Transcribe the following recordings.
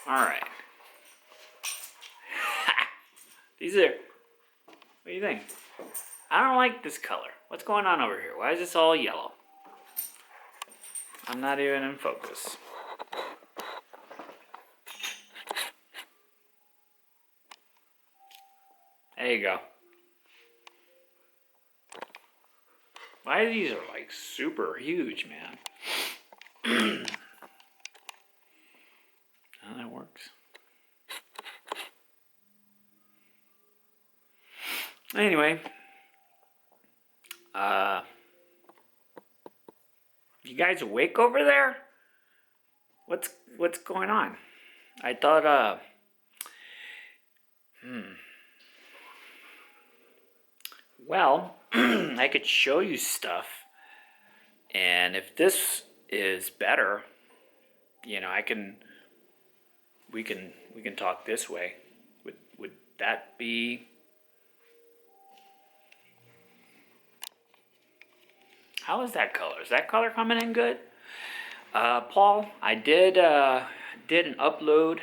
Alright. These are... What do you think? I don't like this color. What's going on over here? Why is this all yellow? I'm not even in focus. There you go. Why these are like super huge, man. Oh, that works. Anyway, you guys awake over there? What's going on? I thought well, I could show you stuff, and if this is better, you know, we can talk this way. Would that be? How is that color? Is that color coming in good? Paul, I did an upload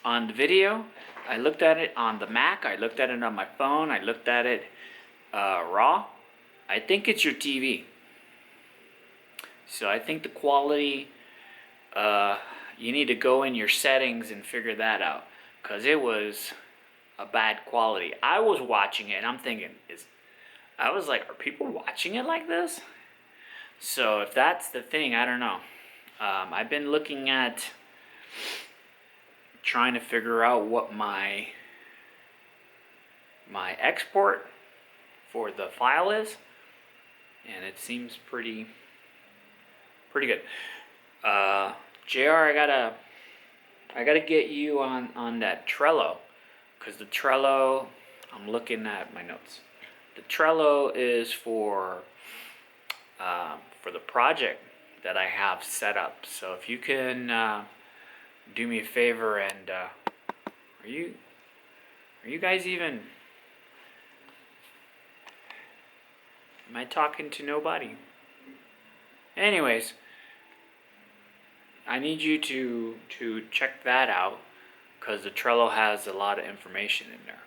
on the video. I looked at it on the Mac. I looked at it on my phone. I looked at it raw. I think it's your TV. So I think the quality, you need to go in your settings and figure that out. Because it was a bad quality. I was watching it and I'm thinking, I was like, are people watching it like this? So if that's the thing, I don't know. I've been looking at trying to figure out what my export for the file is, and it seems pretty good. JR, I gotta get you on that Trello, because the Trello, I'm looking at my notes. The Trello is for the project that I have set up. So if you can do me a favor and are you guys even? Am I talking to nobody? Anyways, I need you to check that out, because the Trello has a lot of information in there.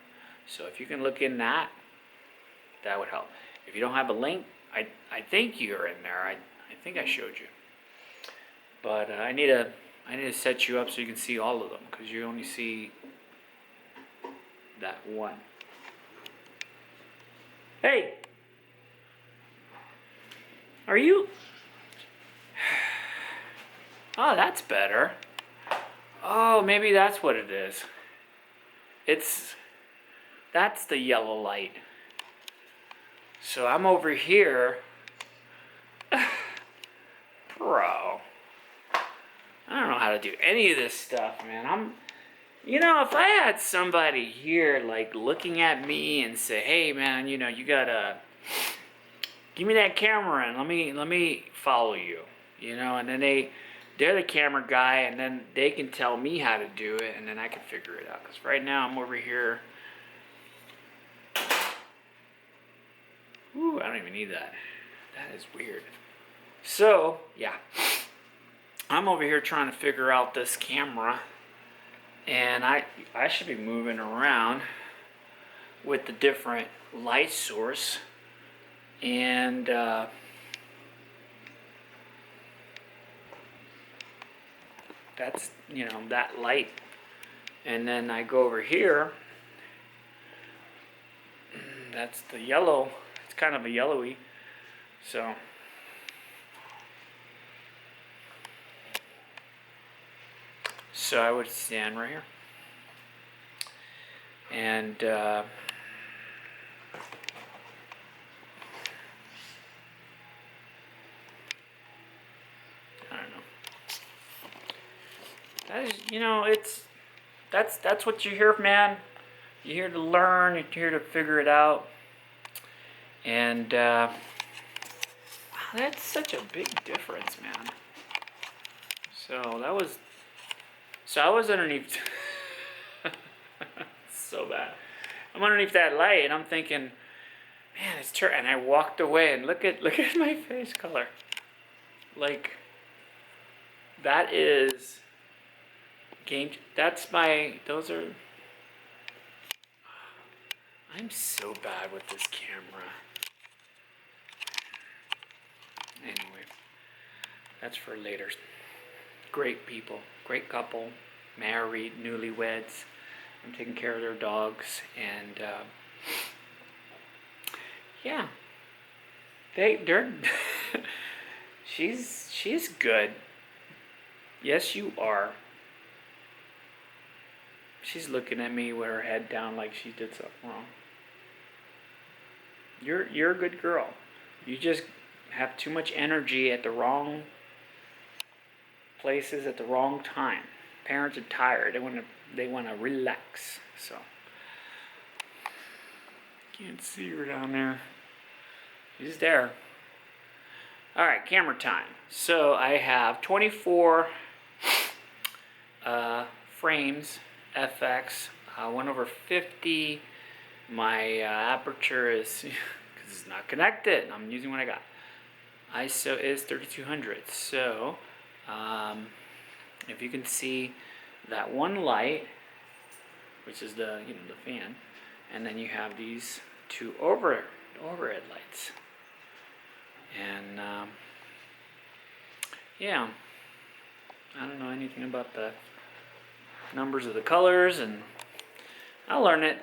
So if you can look in that would help. If you don't have a link, I think you're in there. I think I showed you. But I need to set you up so you can see all of them, because you only see that one. Hey! Are you? Oh, that's better. Oh, maybe that's what it is. That's the yellow light. So I'm over here. Bro. I don't know how to do any of this stuff, man. You know, if I had somebody here, like, looking at me and say, hey, man, you know, you gotta give me that camera and let me follow you, you know, and then they're the camera guy, and then they can tell me how to do it, and then I can figure it out. Because right now I'm over here. Ooh, I don't even need that. That is weird. So, yeah. I'm over here trying to figure out this camera, and I should be moving around with the different light source, and that's, you know, that light. And then I go over here, that's the yellow. It's kind of a yellowy, so I would stand right here, and I don't know. That is, you know, that's what you're here, man. You're here to learn. You're here to figure it out. And wow, that's such a big difference, man. So I was underneath. So bad. I'm underneath that light, and I'm thinking, man, it's turn. And I walked away, and look at my face color. Like, that is That's my, those are, I'm so bad with this camera. Anyway, that's for later. Great people, great couple, married, newlyweds. I'm taking care of their dogs, and yeah, they're she's good. Yes, you are. She's looking at me with her head down like she did something wrong. You're a good girl. You just have too much energy at the wrong places at the wrong time. Parents are tired. They want to relax. So can't see her down there. She's there. All right, camera time. So I have 24 frames FX. Went over 50. My aperture is, because it's not connected, I'm using what I got. ISO is 3200. So if you can see that one light, which is the the fan, and then you have these two overhead lights, and yeah, I don't know anything about the numbers of the colors, and I'll learn it.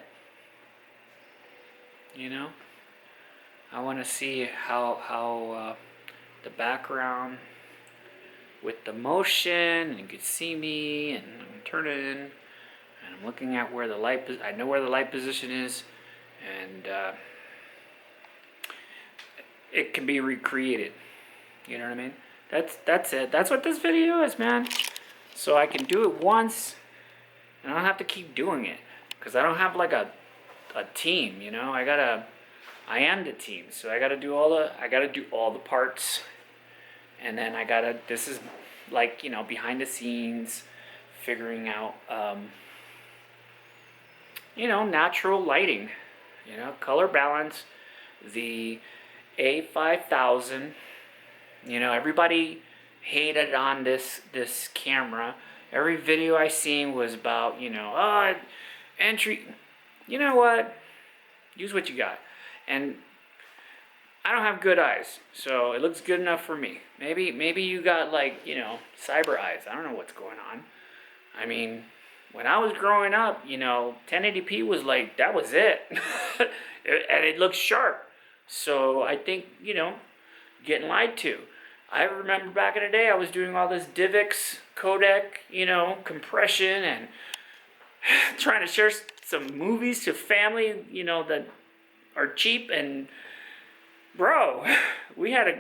I want to see how the background with the motion, and you can see me, and I'm turning, and I'm looking at where the light. I know where the light position is, and it can be recreated. You know what I mean? That's it. That's what this video is, man. So I can do it once, and I don't have to keep doing it, because I don't have like a team. I am the team, so I gotta do all the parts, and then this is like, behind the scenes, figuring out, natural lighting, color balance, the A5000, everybody hated on this camera. Every video I seen was about, entry, you know what, use what you got. And I don't have good eyes, so it looks good enough for me. Maybe you got like, cyber eyes. I don't know what's going on. I mean, when I was growing up, 1080p was like, that was it. And it looks sharp. So I think, getting lied to. I remember back in the day, I was doing all this DivX codec, compression, and trying to share some movies to family, that are cheap. And bro, we had a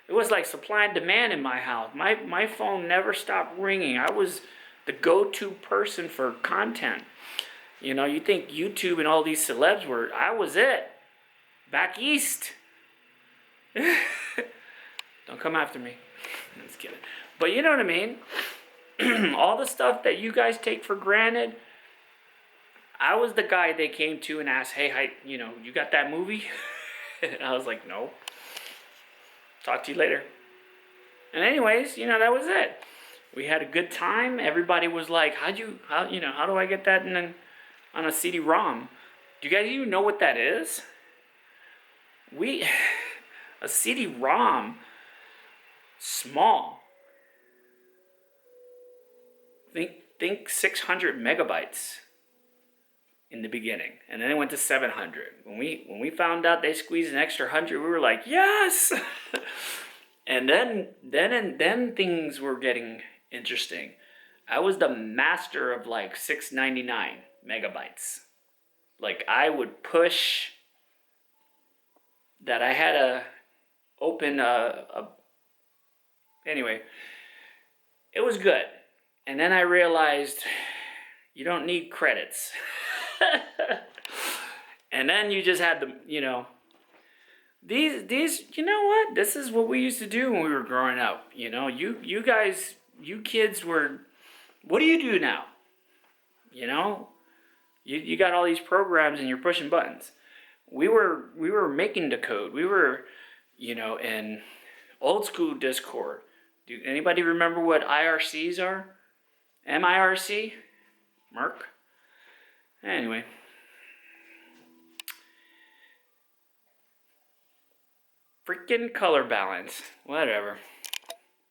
it was like supply and demand in my house. My phone never stopped ringing. I was the go-to person for content. You think YouTube and all these celebs were, I was it. Back east. Don't come after me. I'm just kidding. But you know what I mean? All the stuff that you guys take for granted, I was the guy they came to and asked, hey, you got that movie? And I was like, no. Talk to you later. And anyways, that was it. We had a good time. Everybody was like, how do I get that on a CD-ROM? Do you guys even know what that is? A CD-ROM, small. Think 600 megabytes. In the beginning, and then it went to 700. When we found out they squeezed an extra 100, we were like, yes. And then things were getting interesting. I was the master of like 699 megabytes. Like, I would push that. I had to open anyway, it was good. And then I realized you don't need credits. And then you just had these, you know what? This is what we used to do when we were growing up. You guys, you kids were, what do you do now? You got all these programs and you're pushing buttons. We were making the code. We were, in old school Discord. Do anybody remember what IRCs are? mIRC? mIRC? Anyway. Freaking color balance. Whatever.